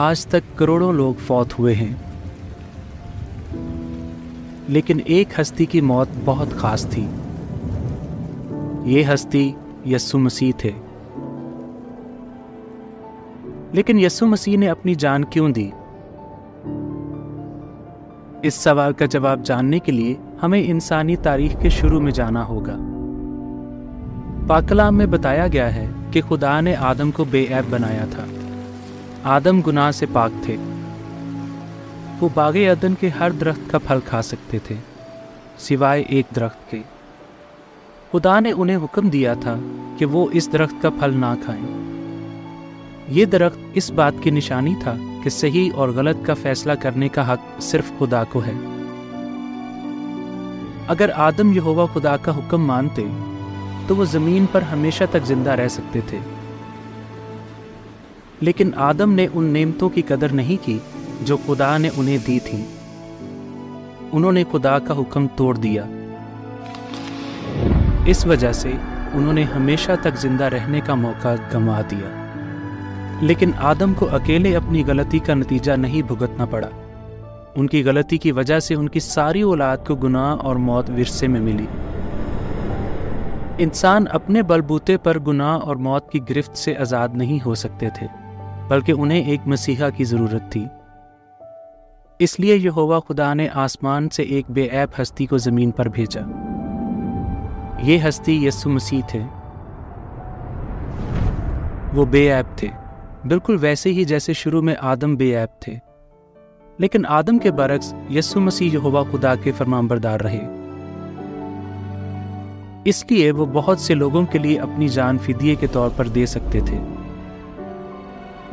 आज तक करोड़ों लोग फौत हुए हैं, लेकिन एक हस्ती की मौत बहुत खास थी। ये हस्ती यीशु मसीह थे। लेकिन यीशु मसीह ने अपनी जान क्यों दी? इस सवाल का जवाब जानने के लिए हमें इंसानी तारीख के शुरू में जाना होगा। पाक कलाम में बताया गया है कि खुदा ने आदम को बेऐब बनाया था। आदम गुनाह से पाक थे। वो बागे अदन के हर दरख्त का फल खा सकते थे, सिवाय एक दरख्त के। खुदा ने उन्हें हुक्म दिया था कि वो इस दरख्त का फल ना खाएं। ये दरख्त इस बात की निशानी था कि सही और गलत का फैसला करने का हक सिर्फ खुदा को है। अगर आदम यहोवा खुदा का हुक्म मानते तो वो जमीन पर हमेशा तक जिंदा रह सकते थे। लेकिन आदम ने उन नेमतों की कदर नहीं की जो खुदा ने उन्हें दी थी। उन्होंने खुदा का हुक्म तोड़ दिया। इस वजह से उन्होंने हमेशा तक जिंदा रहने का मौका गंवा दिया। लेकिन आदम को अकेले अपनी गलती का नतीजा नहीं भुगतना पड़ा। उनकी गलती की वजह से उनकी सारी औलाद को गुनाह और मौत विरसे में मिली। इंसान अपने बलबूते पर गुनाह और मौत की गिरफ्त से आजाद नहीं हो सकते थे, बल्कि उन्हें एक मसीहा की जरूरत थी। इसलिए यहोवा खुदा ने आसमान से एक बेऐब हस्ती को जमीन पर भेजा। ये हस्ती यीशु मसीह थे। वो बेऐब थे, बिल्कुल वैसे ही जैसे शुरू में आदम बेऐब थे। लेकिन आदम के बरक्स यीशु मसीह यहोवा खुदा के फरमानबरदार रहे। इसलिए वो बहुत से लोगों के लिए अपनी जान फिदिये के तौर पर दे सकते थे।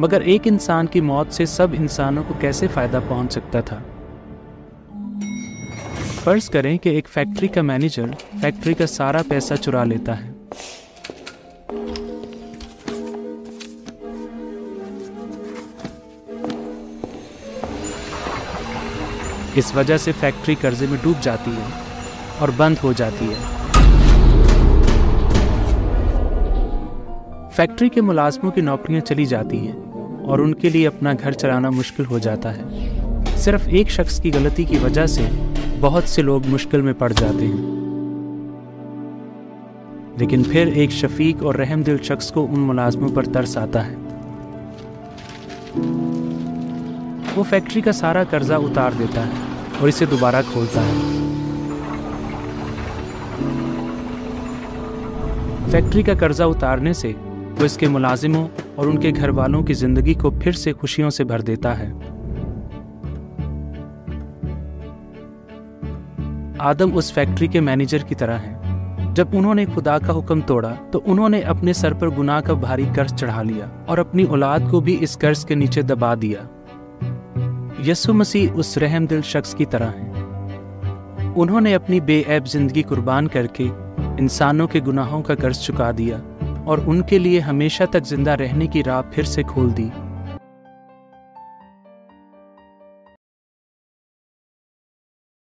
मगर एक इंसान की मौत से सब इंसानों को कैसे फायदा पहुंच सकता था? फर्ज करें कि एक फैक्ट्री का मैनेजर फैक्ट्री का सारा पैसा चुरा लेता है। इस वजह से फैक्ट्री कर्जे में डूब जाती है और बंद हो जाती है। फैक्ट्री के मुलाजमों की नौकरियां चली जाती हैं और उनके लिए अपना घर चलाना मुश्किल हो जाता है। सिर्फ एक शख्स की गलती की वजह से बहुत से लोग मुश्किल में पड़ जाते हैं। लेकिन फिर एक शफीक और रहमदिल शख्स को उन मुलाजमों पर तरस आता है। वो फैक्ट्री का सारा कर्जा उतार देता है और इसे दोबारा खोलता है। फैक्ट्री का कर्जा उतारने से वो इसके मुलाजिमों और उनके घर वालों की जिंदगी को फिर से खुशियों से भर देता है। आदम उस फैक्ट्री के मैनेजर की तरह हैं। जब उन्होंने खुदा का हुक्म तोड़ा तो उन्होंने अपने सर पर गुनाह का भारी कर्ज चढ़ा लिया और अपनी औलाद को भी इस कर्ज के नीचे दबा दिया। यीशु मसीह उस रहमदिल शख्स की तरह हैं। उन्होंने अपनी बेऐब जिंदगी कुर्बान करके इंसानों के गुनाहों का कर्ज चुका दिया और उनके लिए हमेशा तक जिंदा रहने की राह फिर से खोल दी।